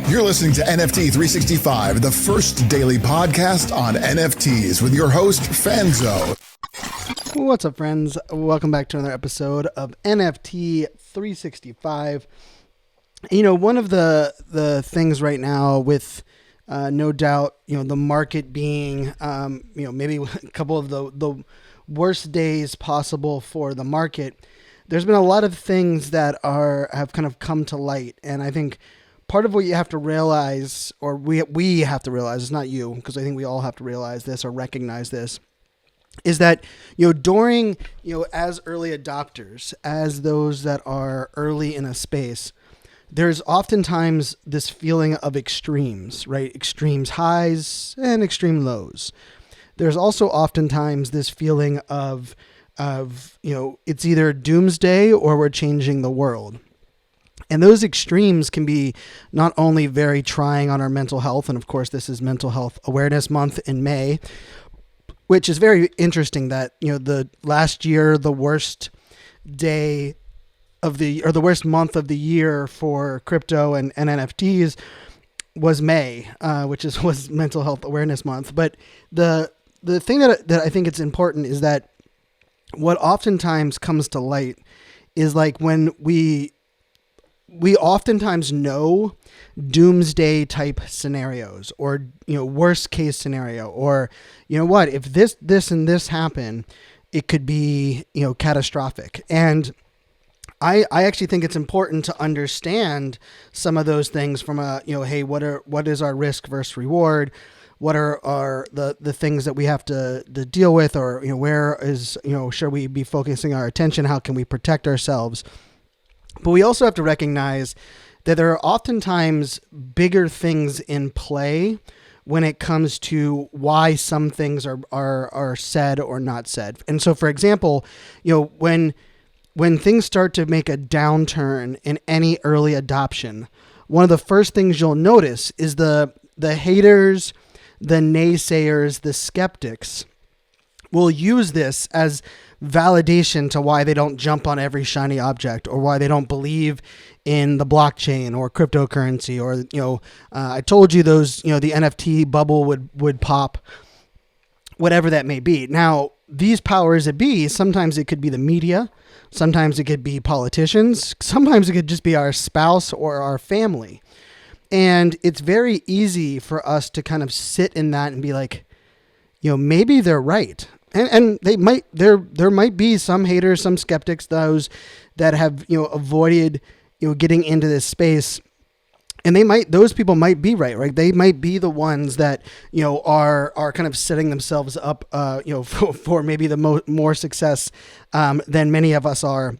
You're listening to NFT 365, the first daily podcast on NFTs with your host, Fanzo. What's up, friends? Welcome back to another episode of NFT 365. You know, one of the things right now with no doubt, the market being, maybe a couple of the worst days possible for the market, there's been a lot of things that have kind of come to light. And I think part of what you have to realize, or we have to realize, it's not you, because I think we all have to realize this or recognize this, is that, during, as early adopters, as those that are early in a space, there's oftentimes this feeling of extremes, right? Extremes highs and extreme lows. There's also oftentimes this feeling of it's either doomsday or we're changing the world. And those extremes can be not only very trying on our mental health, and of course this is Mental Health Awareness Month in May, which is very interesting that, the last year, the worst day of the worst month of the year for crypto and NFTs was May, which was Mental Health Awareness Month. But the thing that I think it's important is that what oftentimes comes to light is like when we oftentimes know doomsday type scenarios or, worst case scenario, or, if this and this happen, it could be, catastrophic. And I actually think it's important to understand some of those things from hey, what is our risk versus reward? What are the things that we have to deal with, or, where is, should we be focusing our attention? How can we protect ourselves? But we also have to recognize that there are oftentimes bigger things in play when it comes to why some things are said or not said. And so, for example, when things start to make a downturn in any early adoption, one of the first things you'll notice is the haters, the naysayers, the skeptics will use this as validation to why they don't jump on every shiny object, or why they don't believe in the blockchain or cryptocurrency, or, I told you those, the NFT bubble would pop, whatever that may be. Now, these powers that be, sometimes it could be the media, sometimes it could be politicians, sometimes it could just be our spouse or our family. And it's very easy for us to kind of sit in that and be like, maybe they're right. And there might be some haters, some skeptics, those that have, avoided, getting into this space, and those people might be right? They might be the ones that, are kind of setting themselves up, for maybe the more success, than many of us are.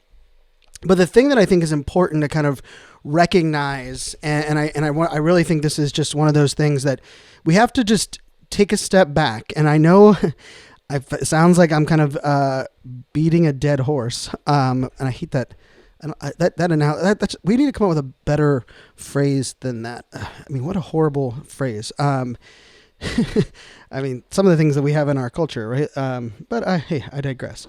But the thing that I think is important to kind of recognize, and I really think this is just one of those things that we have to just take a step back. And I know it sounds like I'm kind of beating a dead horse, and I hate that. We need to come up with a better phrase than that. I mean, what a horrible phrase. I mean, some of the things that we have in our culture, right? But I digress.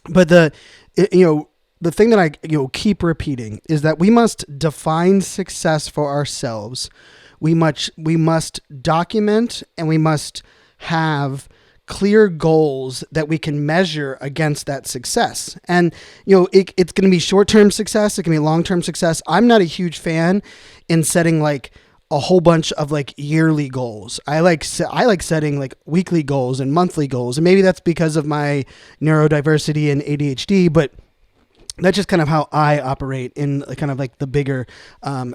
But the thing that I keep repeating is that we must define success for ourselves. We must document, and we must have clear goals that we can measure against that success. And, it's going to be short-term success. It can be long-term success. I'm not a huge fan in setting like a whole bunch of like yearly goals. I like setting like weekly goals and monthly goals. And maybe that's because of my neurodiversity and ADHD, but that's just kind of how I operate in kind of like the bigger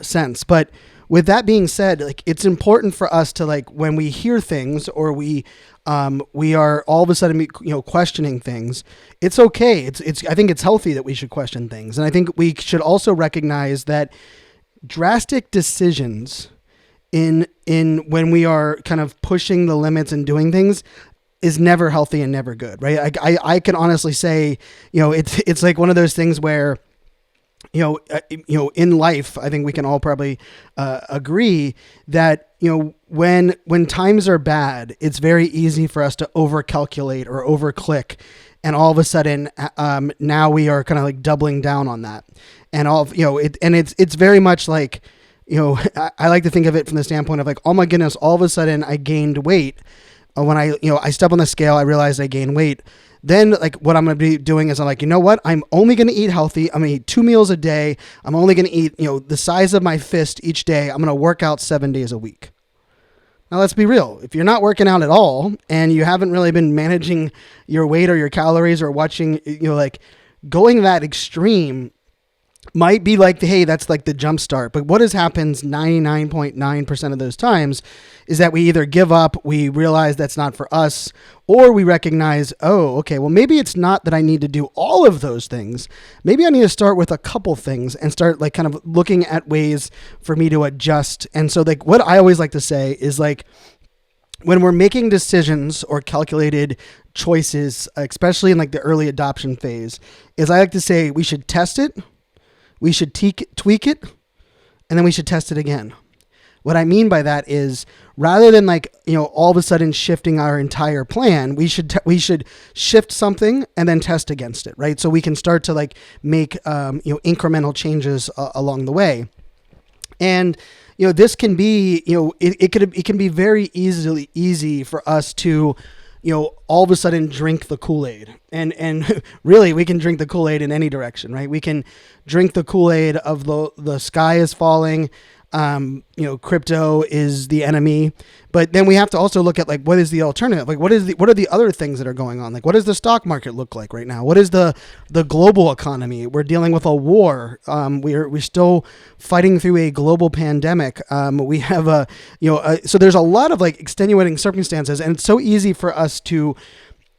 sense. But with that being said, like, it's important for us to, like, when we hear things or we are all of a sudden, questioning things, it's okay. I think it's healthy that we should question things. And I think we should also recognize that drastic decisions in when we are kind of pushing the limits and doing things is never healthy and never good, right? I can honestly say, it's like one of those things where, in life, I think we can all probably agree that, when times are bad, it's very easy for us to overcalculate or overclick. And all of a sudden, now we are kind of like doubling down on that. And it's very much like I like to think of it from the standpoint of like, oh my goodness, all of a sudden I gained weight. When I step on the scale, I realized I gained weight. Then like what I'm going to be doing is I'm like, you know what? I'm only going to eat healthy. I'm going to eat 2 meals a day. I'm only going to eat, the size of my fist each day. I'm going to work out 7 days a week. Now let's be real. If you're not working out at all and you haven't really been managing your weight or your calories or watching, like going that extreme might be like, hey, that's like the jump start. But what happens 99.9% of those times is that we either give up, we realize that's not for us, or we recognize, oh, okay, well, maybe it's not that I need to do all of those things. Maybe I need to start with a couple things and start like kind of looking at ways for me to adjust. And so like what I always like to say is like, when we're making decisions or calculated choices, especially in like the early adoption phase, is I like to say we should test it, we should tweak it, and then we should test it again. What I mean by that is rather than like, all of a sudden shifting our entire plan, we should shift something and then test against it, right? So we can start to like make, incremental changes along the way. And, this can be, it can be very easy for us to, all of a sudden drink the Kool-Aid. And really, we can drink the Kool-Aid in any direction, right? We can drink the Kool-Aid of the sky is falling, crypto is the enemy. But then we have to also look at like, what is the alternative? Like, what are the other things that are going on? Like, what does the stock market look like right now? What is the global economy? We're dealing with a war. We're still fighting through a global pandemic. We have so there's a lot of like extenuating circumstances, and it's so easy for us to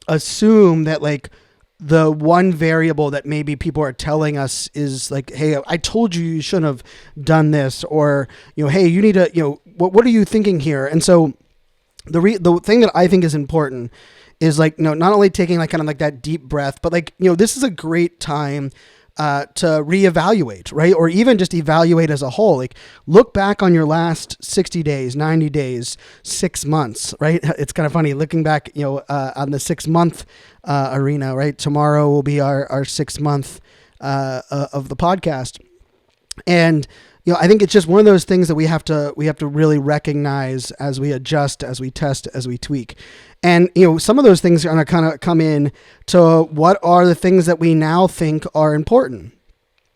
assume that like the one variable that maybe people are telling us is like, hey, I told you shouldn't have done this, or, hey, you need to, what are you thinking here? And so the thing that I think is important is like, not only taking like kind of like that deep breath, but like, this is a great time to reevaluate, right? Or even just evaluate as a whole. Like look back on your last 60 days, 90 days, 6 months, right? It's kind of funny looking back, on the 6 month arena, right? Tomorrow will be our 6 month of the podcast. And, I think it's just one of those things that we have to really recognize as we adjust, as we test, as we tweak. And, some of those things are going to kind of come in to what are the things that we now think are important.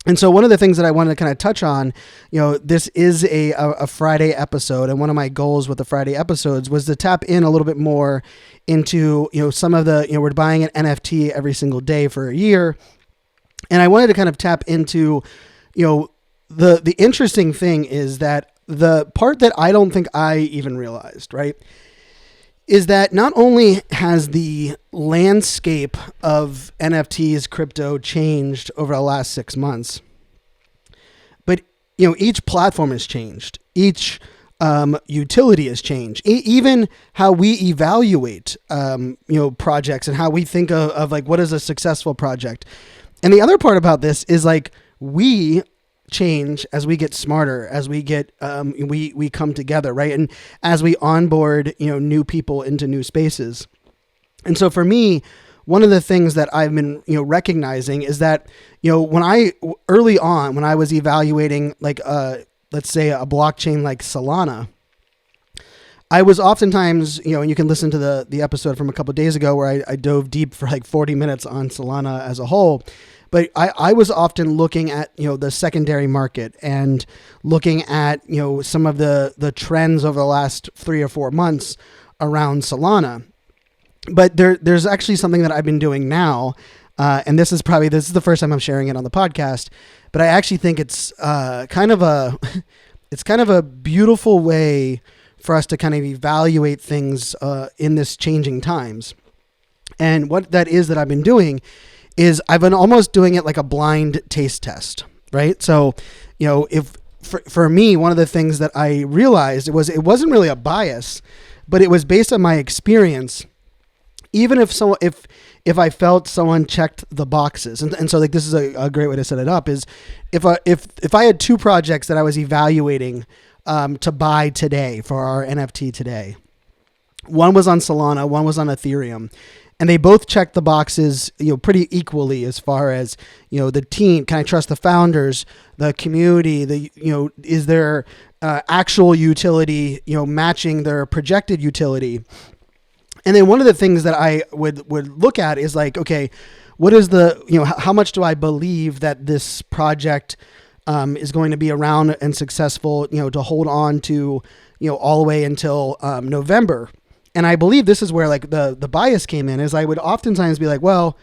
And so one of the things that I wanted to kind of touch on, this is a Friday episode. And one of my goals with the Friday episodes was to tap in a little bit more into, some of the, we're buying an NFT every single day for a year. And I wanted to kind of tap into, the interesting thing is that the part that I don't think I even realized, right, is that not only has the landscape of NFTs, crypto changed over the last 6 months, but, each platform has changed. Each utility has changed. Even how we evaluate, projects and how we think of like, what is a successful project. And the other part about this is like, we change as we get smarter, as we get we come together, right? And as we onboard new people into new spaces. And so for me, one of the things that I've been recognizing is that when I was evaluating like let's say a blockchain like Solana, I was oftentimes, and you can listen to the episode from a couple of days ago where I dove deep for like 40 minutes on Solana as a whole. But I was often looking at, the secondary market and looking at, some of the trends over the last 3 or 4 months around Solana. But there's actually something that I've been doing now. And this is the first time I'm sharing it on the podcast, but I actually think it's kind of a beautiful way for us to kind of evaluate things in this changing times. And what that is that I've been doing is I've been almost doing it like a blind taste test, right? So, if for me, one of the things that I realized it wasn't really a bias, but it was based on my experience. Even if I felt someone checked the boxes, and so like this is a great way to set it up is if I had 2 projects that I was evaluating to buy today for our NFT today, one was on Solana, one was on Ethereum. And they both check the boxes, pretty equally as far as, the team. Can I trust the founders, the community, is there actual utility, matching their projected utility? And then one of the things that I would look at is like, okay, what is how much do I believe that this project is going to be around and successful, to hold on to, all the way until November. And I believe this is where like the bias came in, is I would oftentimes be like, well,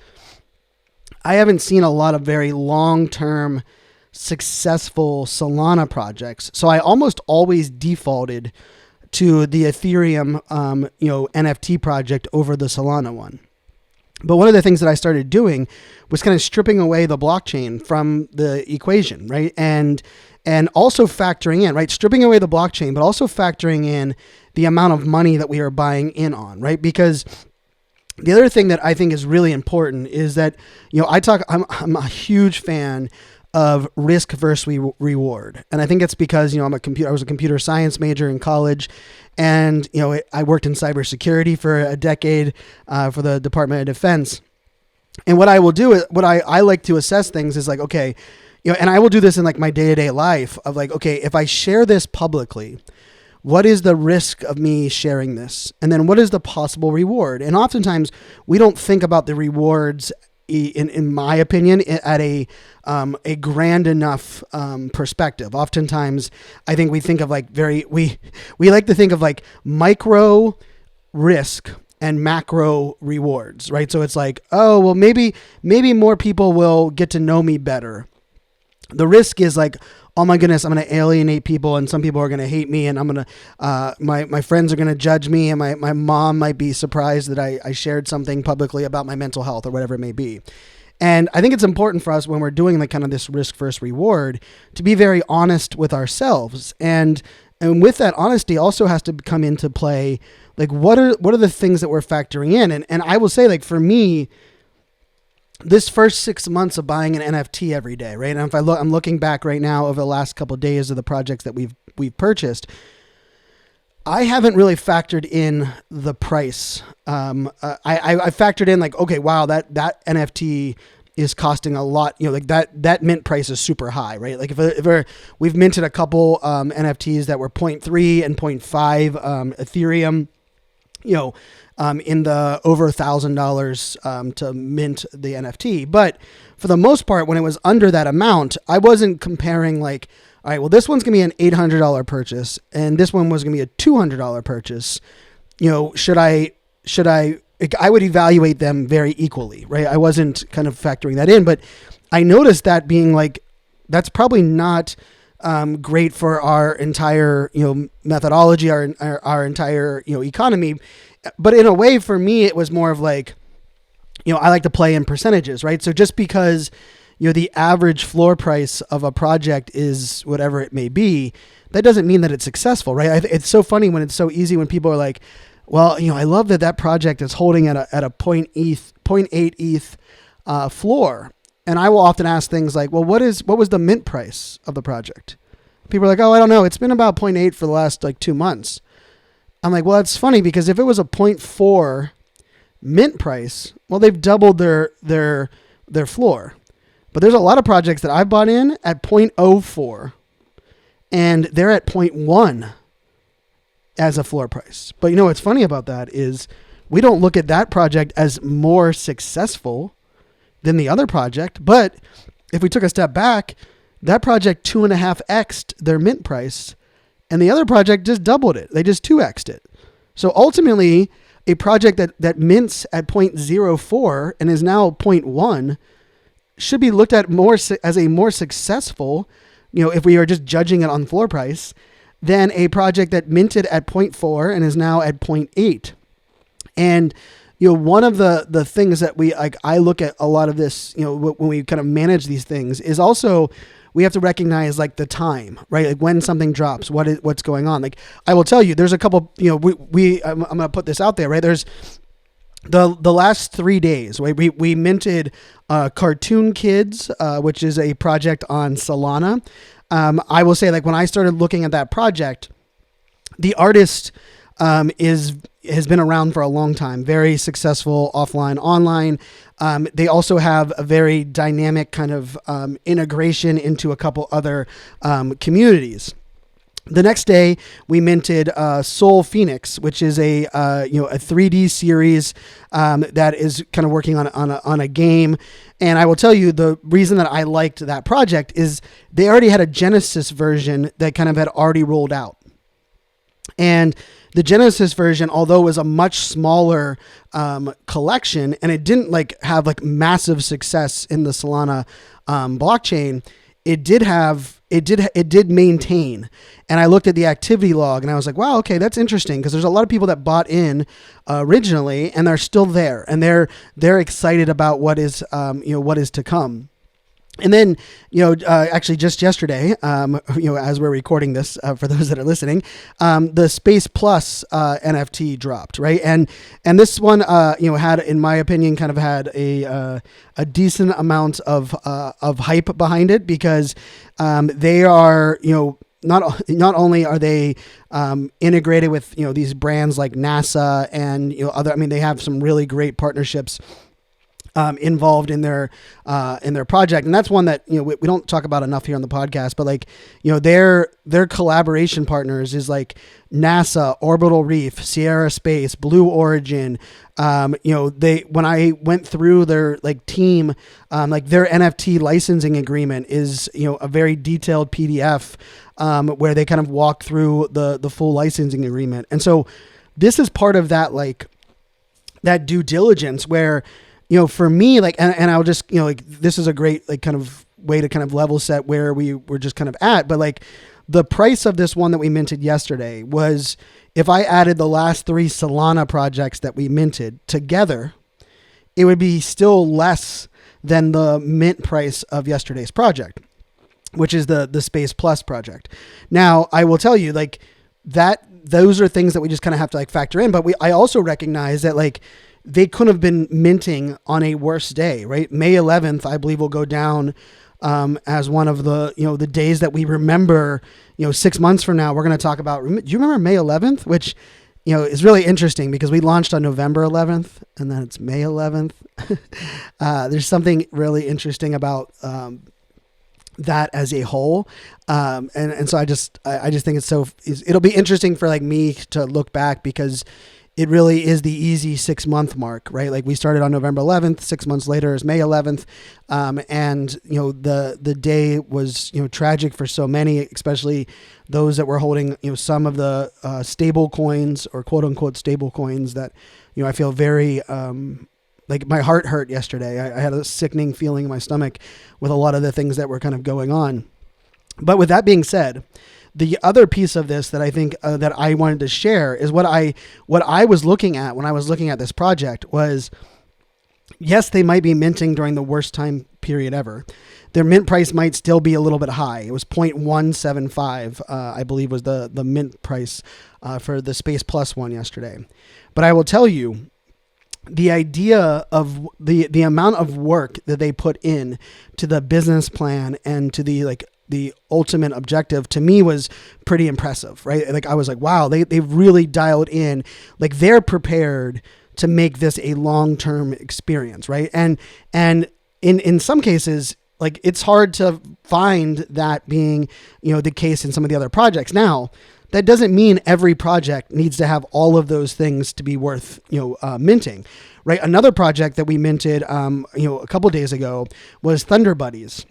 I haven't seen a lot of very long-term successful Solana projects. So I almost always defaulted to the Ethereum, NFT project over the Solana one. But one of the things that I started doing was kind of stripping away the blockchain from the equation, right? And also factoring in, right? Stripping away the blockchain, but also factoring in the amount of money that we are buying in on, right? Because the other thing that I think is really important is that, I'm a huge fan of risk versus reward. And I think it's because, I was a computer science major in college, and, I worked in cybersecurity for a decade for the Department of Defense. And what I will do is, what I like to assess things is like, okay, and I will do this in like my day-to-day life of like, okay, if I share this publicly, what is the risk of me sharing this? And then what is the possible reward? And oftentimes we don't think about the rewards, in my opinion, at a grand enough perspective. Oftentimes I think we think of like we like to think of like micro risk and macro rewards, right? So it's like, oh, well, maybe more people will get to know me better. The risk is like, oh my goodness, I'm going to alienate people, and some people are going to hate me, and I'm going to, my friends are going to judge me, and my mom might be surprised that I shared something publicly about my mental health or whatever it may be. And I think it's important for us when we're doing like kind of this risk versus reward to be very honest with ourselves. And with that honesty also has to come into play, like what are the things that we're factoring in? And I will say, like, for me, this first 6 months of buying an NFT every day, right? And if I'm looking back right now over the last couple of days of the projects that we've purchased, I haven't really factored in the price. I factored in like, okay, wow, that NFT is costing a lot. Like that mint price is super high, right? Like if we've minted a couple NFTs that were 0.3 and 0.5 Ethereum, in the over $1,000 to mint the NFT. But for the most part, when it was under that amount, I wasn't comparing like, all right, well, this one's going to be an $800 purchase, and this one was going to be a $200 purchase. Should I would evaluate them very equally, right? I wasn't kind of factoring that in, but I noticed that being like, that's probably not great for our entire, methodology, our entire, economy. But in a way, for me, it was more of like, I like to play in percentages, right? So just because, the average floor price of a project is whatever it may be, that doesn't mean that it's successful, right? It's so funny when it's so easy when people are like, well, I love that project is holding at a 0.8 ETH floor. And I will often ask things like, well, what was the mint price of the project? People are like, oh, I don't know. It's been about 0.8 for the last like 2 months. I'm like, well, that's funny, because if it was a 0.4 mint price, well, they've doubled their floor. But there's a lot of projects that I bought in at 0.04, and they're at 0.1 as a floor price. But what's funny about that is we don't look at that project as more successful than the other project. But if we took a step back, that project 2.5x'd their mint price, and the other project just doubled it. They just 2x'd it. So ultimately, a project that mints at 0.04 and is now 0.1 should be looked at more as a more successful, if we are just judging it on floor price, than a project that minted at 0.4 and is now at 0.8. And one of the things that I look at a lot of this, when we kind of manage these things, is also we have to recognize like the time, right? Like when something drops, what's going on. Like I will tell you, there's a couple, I'm going to put this out there, right? There's the last 3 days, right? We minted Cartoon Kids, which is a project on Solana. I will say, like, when I started looking at that project, the artist is has been around for a long time, very successful offline, online. They also have a very dynamic kind of integration into a couple other communities. The next day, we minted Soul Phoenix, which is a 3D series that is kind of working on a game. And I will tell you, the reason that I liked that project is they already had a Genesis version that kind of had already rolled out. And the Genesis version, although it was a much smaller collection, and it didn't have massive success in the Solana blockchain, it did maintain. And I looked at the activity log and I was like, wow, okay, that's interesting, because there's a lot of people that bought in originally and they're still there, and they're excited about what is to come. And then, actually just yesterday, as we're recording this, for those that are listening, the Space Plus NFT dropped, right? And this one, had, in my opinion, kind of had a decent amount of hype behind it, because they are, not only are they integrated with these brands like NASA and they have some really great partnerships involved in their project. And that's one that, we don't talk about enough here on the podcast, but their collaboration partners is like NASA, Orbital Reef, Sierra Space, Blue Origin. When I went through their team, their NFT licensing agreement is, a very detailed PDF, where they kind of walk through the full licensing agreement. And so this is part of that, that due diligence where, for me, and I'll just, this is a great, kind of way to kind of level set where we were just kind of at. But the price of this one that we minted yesterday was, if I added the last 3 Solana projects that we minted together, it would be still less than the mint price of yesterday's project, which is the Space Plus project. Now, I will tell you, that those are things that we just kind of have to factor in. But I also recognize that they couldn't have been minting on a worse day, right? May 11th, I believe, will go down as one of the, the days that we remember, 6 months from now. We're going to talk about, do you remember May 11th? Which, is really interesting because we launched on November 11th and then it's May 11th. There's something really interesting about that as a whole. And so I just think it'll be interesting for me to look back, because it really is the easy 6 month mark, right? We started on November 11th, 6 months later is May 11th. And the day was, tragic for so many, especially those that were holding, some of the stable coins, or quote unquote stable coins, that, I feel very, my heart hurt yesterday. I had a sickening feeling in my stomach with a lot of the things that were kind of going on. But with that being said, the other piece of this that I think that I wanted to share is what I was looking at when I was looking at this project was, yes, they might be minting during the worst time period ever. Their mint price might still be a little bit high. It was 0.175, I believe, was the mint price for the Space Plus one yesterday. But I will tell you, the idea of the amount of work that they put in to the business plan and to the ultimate objective, to me, was pretty impressive, right? I was like, wow, they've really dialed in, they're prepared to make this a long-term experience, right? And in some cases, it's hard to find that being, the case in some of the other projects. Now, that doesn't mean every project needs to have all of those things to be worth, minting, right? Another project that we minted, a couple days ago was Thunder Buddies.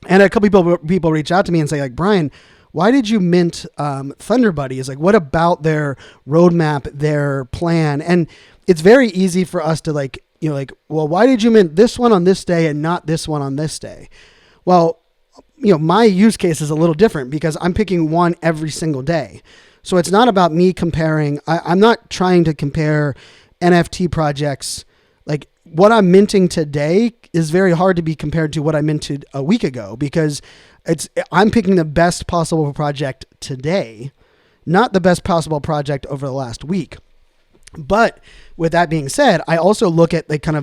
And a couple people reach out to me and say, Brian, why did you mint Thunder Buddies? What about their roadmap, their plan? And it's very easy for us to well, why did you mint this one on this day and not this one on this day? Well, my use case is a little different because I'm picking one every single day. So it's not about me comparing. I'm not trying to compare NFT projects. What I'm minting today is very hard to be compared to what I minted a week ago, because I'm picking the best possible project today, not the best possible project over the last week. But with that being said, I also look at some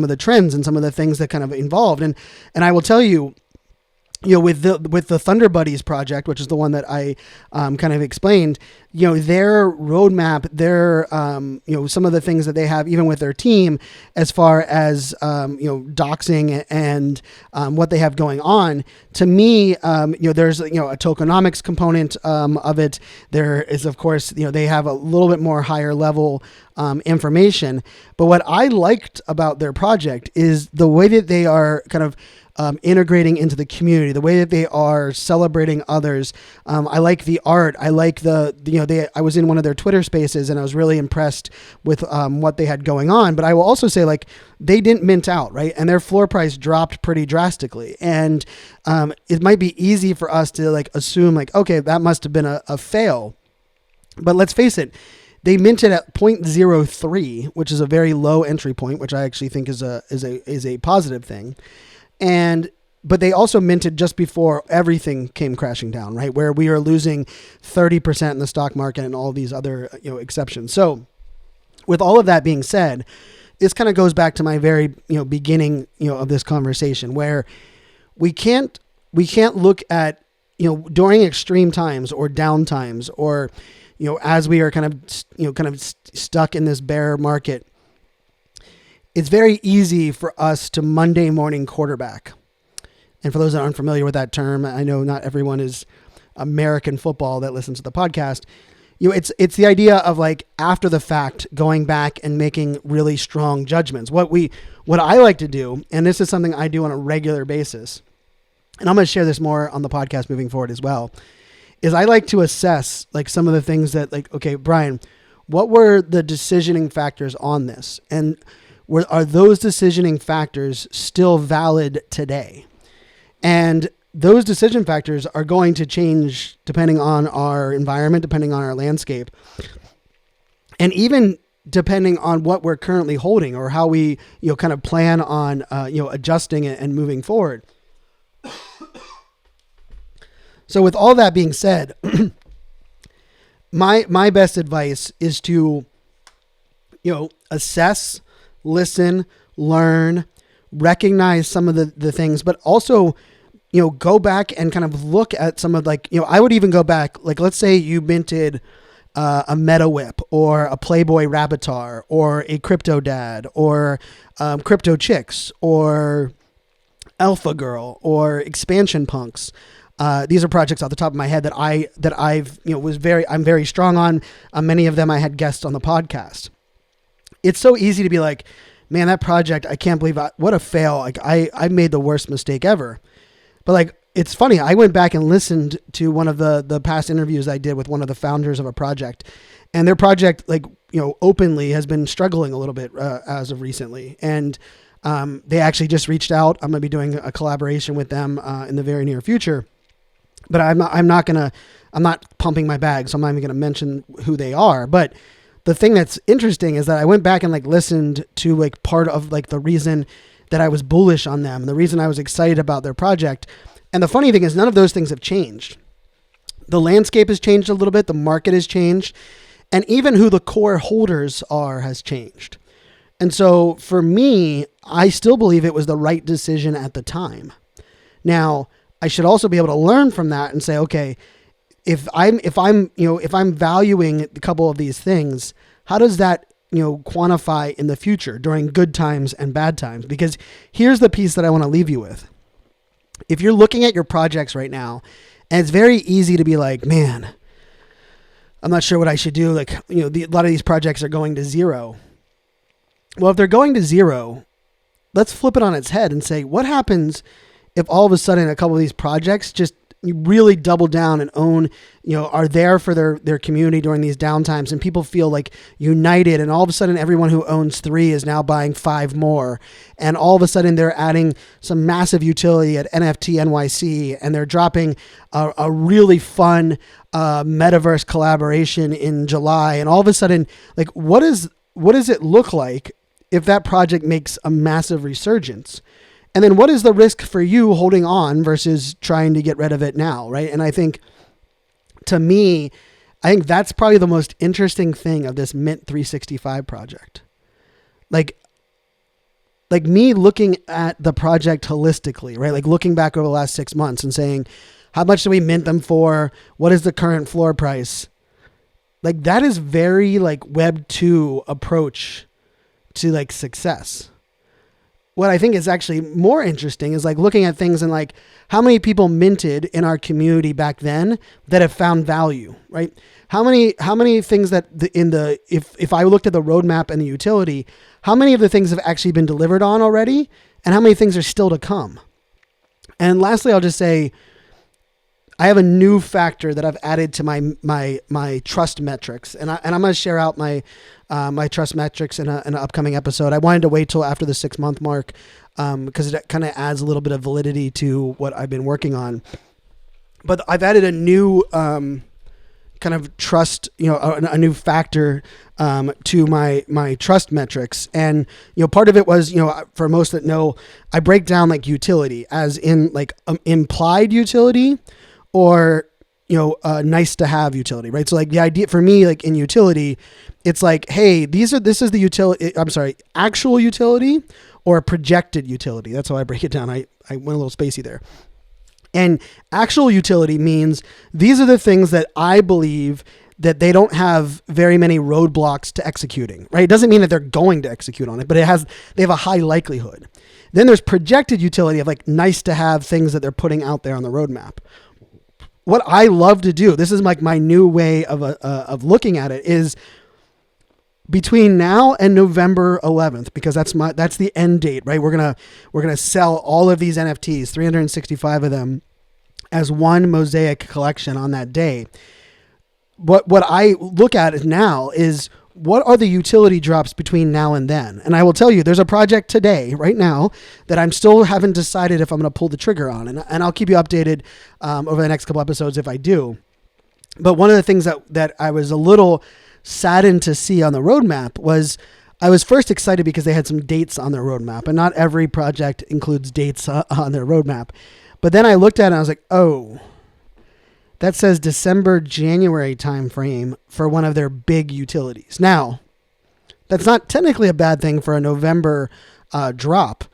of the trends and some of the things that kind of involved. And I will tell you, with the Thunder Buddies project, which is the one that I kind of explained, their roadmap, their, some of the things that they have, even with their team, as far as, doxing and what they have going on. To me, there's, a tokenomics component of it. There is, of course, they have a little bit more higher level information. But what I liked about their project is the way that they are kind of integrating into the community, the way that they are celebrating others. I like the art. I like I was in one of their Twitter spaces and I was really impressed with what they had going on. But I will also say, like, they didn't mint out, right? And their floor price dropped pretty drastically. And it might be easy for us to like assume like, okay, that must have been a fail. But let's face it, they minted at 0.03, which is a very low entry point, which I actually think is a positive thing. But they also minted just before everything came crashing down, right? Where we are losing 30% in the stock market and all these other, exceptions. So with all of that being said, this kind of goes back to my very, beginning, of this conversation, where we can't look at, during extreme times or down times, or, as we are kind of stuck in this bear market. It's very easy for us to Monday morning quarterback. And for those that aren't familiar with that term, I know not everyone is American football that listens to the podcast. It's the idea of like after the fact going back and making really strong judgments. What I like to do, and this is something I do on a regular basis, and I'm going to share this more on the podcast moving forward as well, is I like to assess like some of the things that like, okay, Brian, what were the decisioning factors on this? And are those decisioning factors still valid today? And those decision factors are going to change depending on our environment, depending on our landscape, and even depending on what we're currently holding or how we, kind of plan on, adjusting it and moving forward. So with all that being said, my best advice is to, assess, listen, learn, recognize some of the things, but also, go back and kind of look at some of like, I would even go back, like, let's say you minted a Meta Whip or a Playboy Rabbitar or a Crypto Dad or Crypto Chicks or Alpha Girl or Expansion Punks. These are projects off the top of my head that I've I'm very strong on. Many of them I had guests on the podcast. It's so easy to be like, man, that project, I can't believe what a fail. Like I made the worst mistake ever. But like, it's funny. I went back and listened to one of the past interviews I did with one of the founders of a project, and their project, like, openly has been struggling a little bit as of recently. And they actually just reached out. I'm going to be doing a collaboration with them in the very near future. But I'm not pumping my bag, so I'm not even going to mention who they are. But the thing that's interesting is that I went back and like listened to like part of like the reason that I was bullish on them, and the reason I was excited about their project. And the funny thing is none of those things have changed. The landscape has changed a little bit. The market has changed. And even who the core holders are has changed. And so for me, I still believe it was the right decision at the time. Now, I should also be able to learn from that and say, okay, if I'm valuing a couple of these things, how does that, quantify in the future during good times and bad times? Because here's the piece that I want to leave you with. If you're looking at your projects right now, and it's very easy to be like, man, I'm not sure what I should do. Like, a lot of these projects are going to zero. Well, if they're going to zero, let's flip it on its head and say, what happens if all of a sudden a couple of these projects just really double down and own, are there for their community during these downtimes, and people feel like united, and all of a sudden everyone who owns 3 is now buying 5 more, and all of a sudden they're adding some massive utility at NFT NYC, and they're dropping a really fun metaverse collaboration in July, and all of a sudden, like, what does it look like if that project makes a massive resurgence? And then what is the risk for you holding on versus trying to get rid of it now, right? And I think, to me, that's probably the most interesting thing of this Mint 365 project. Like me looking at the project holistically, right? Like looking back over the last 6 months and saying, how much do we mint them for? What is the current floor price? Like that is very like Web 2 approach to like success. What I think is actually more interesting is like looking at things and like how many people minted in our community back then that have found value, right? How many things that if I looked at the roadmap and the utility, how many of the things have actually been delivered on already, and how many things are still to come? And lastly, I'll just say I have a new factor that I've added to my trust metrics, and I'm going to share out my trust metrics in an upcoming episode. I wanted to wait till after the 6 month mark because it kind of adds a little bit of validity to what I've been working on. But I've added a new kind of trust, a new factor to my trust metrics, and part of it was for most that know, I break down like utility as in like implied utility, or nice to have utility, right? So like the idea for me, like in utility, it's like, hey, this is the utility. I'm sorry, actual utility or projected utility. That's how I break it down. I went a little spacey there. And actual utility means these are the things that I believe that they don't have very many roadblocks to executing, right? It doesn't mean that they're going to execute on it, but they have a high likelihood. Then there's projected utility of like nice to have things that they're putting out there on the roadmap. What I love to do, this is like my new way of looking at it, is between now and November 11th, because that's the end date, right? We're gonna sell all of these NFTs, 365 of them, as one mosaic collection on that day. What I look at now is what are the utility drops between now and then? And I will tell you, there's a project today, right now, that I'm still haven't decided if I'm going to pull the trigger on. And I'll keep you updated over the next couple episodes if I do. But one of the things that I was a little saddened to see on the roadmap was I was first excited because they had some dates on their roadmap. And not every project includes dates on their roadmap. But then I looked at it and I was like, oh, that says December, January timeframe for one of their big utilities. Now, that's not technically a bad thing for a November drop,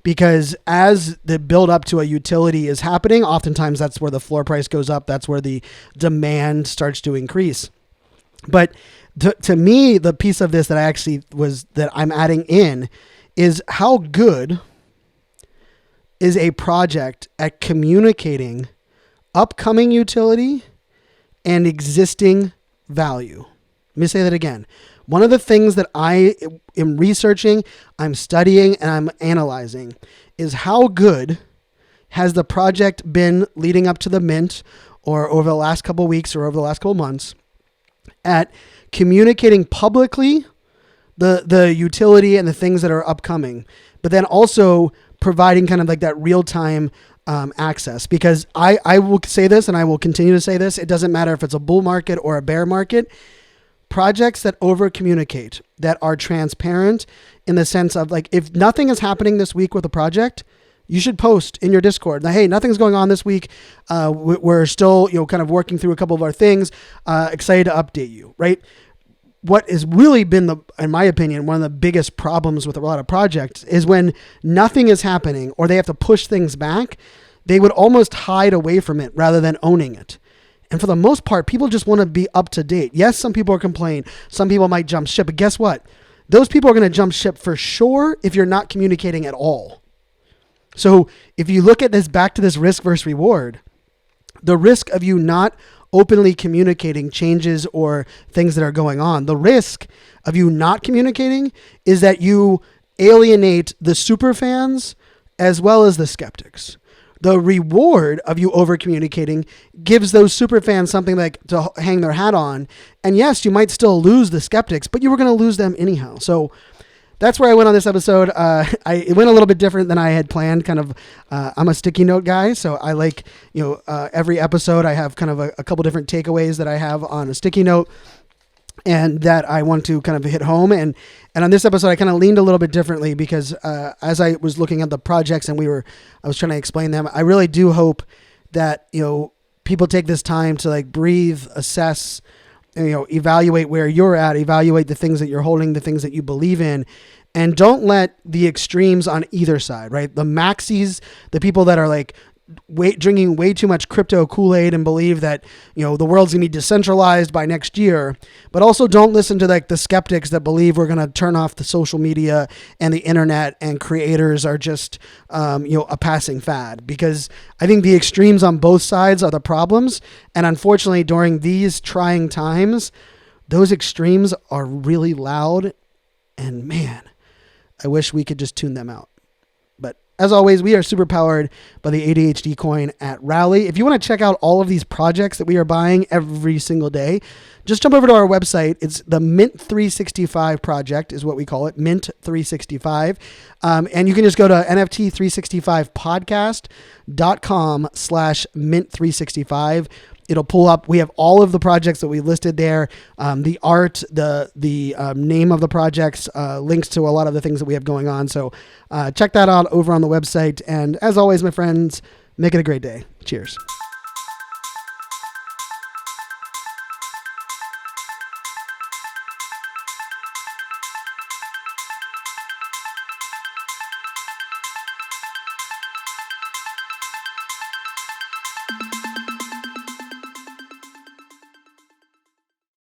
because as the build up to a utility is happening, oftentimes that's where the floor price goes up. That's where the demand starts to increase. But to me, the piece of this that I'm adding in is how good is a project at communicating upcoming utility and existing value. Let me say that again. One of the things that I am researching, I'm studying, and I'm analyzing is how good has the project been leading up to the mint, or over the last couple of weeks or over the last couple of months, at communicating publicly the utility and the things that are upcoming, but then also providing kind of like that real-time access. Because I will say this, and I will continue to say this, it doesn't matter if it's a bull market or a bear market, projects that over communicate, that are transparent in the sense of like, if nothing is happening this week with a project, you should post in your Discord. Now, hey, nothing's going on this week. We're still, kind of working through a couple of our things. Excited to update you, right? What has really been in my opinion, one of the biggest problems with a lot of projects is when nothing is happening or they have to push things back, they would almost hide away from it rather than owning it. And for the most part, people just want to be up to date. Yes, some people are complaining. Some people might jump ship, but guess what? Those people are going to jump ship for sure if you're not communicating at all. So if you look at this back to this risk versus reward, the risk of you not openly communicating changes or things that are going on, the risk of you not communicating is that you alienate the super fans as well as the skeptics. The reward of you over communicating gives those super fans something like to hang their hat on. And yes, you might still lose the skeptics, but you were going to lose them anyhow. So that's where I went on this episode. It went a little bit different than I had planned. Kind of, I'm a sticky note guy, so I like, every episode I have kind of a couple different takeaways that I have on a sticky note, and that I want to kind of hit home. And on this episode, I kind of leaned a little bit differently because as I was looking at the projects and I was trying to explain them, I really do hope that people take this time to like breathe, assess, evaluate where you're at, evaluate the things that you're holding, the things that you believe in, and don't let the extremes on either side, right? The maxis, the people that are like drinking way too much crypto Kool-Aid and believe that, the world's going to be decentralized by next year, but also don't listen to the skeptics that believe we're going to turn off the social media and the internet and creators are just, a passing fad, because I think the extremes on both sides are the problems. And unfortunately, during these trying times, those extremes are really loud, and man, I wish we could just tune them out. But as always, we are super powered by the ADHD coin at Rally. If you want to check out all of these projects that we are buying every single day, just jump over to our website. It's the Mint 365 project is what we call it, Mint 365. And you can just go to NFT365podcast.com/Mint 365. It'll pull up. We have all of the projects that we listed there, the art, the name of the projects, links to a lot of the things that we have going on. So check that out over on the website. And as always, my friends, make it a great day. Cheers.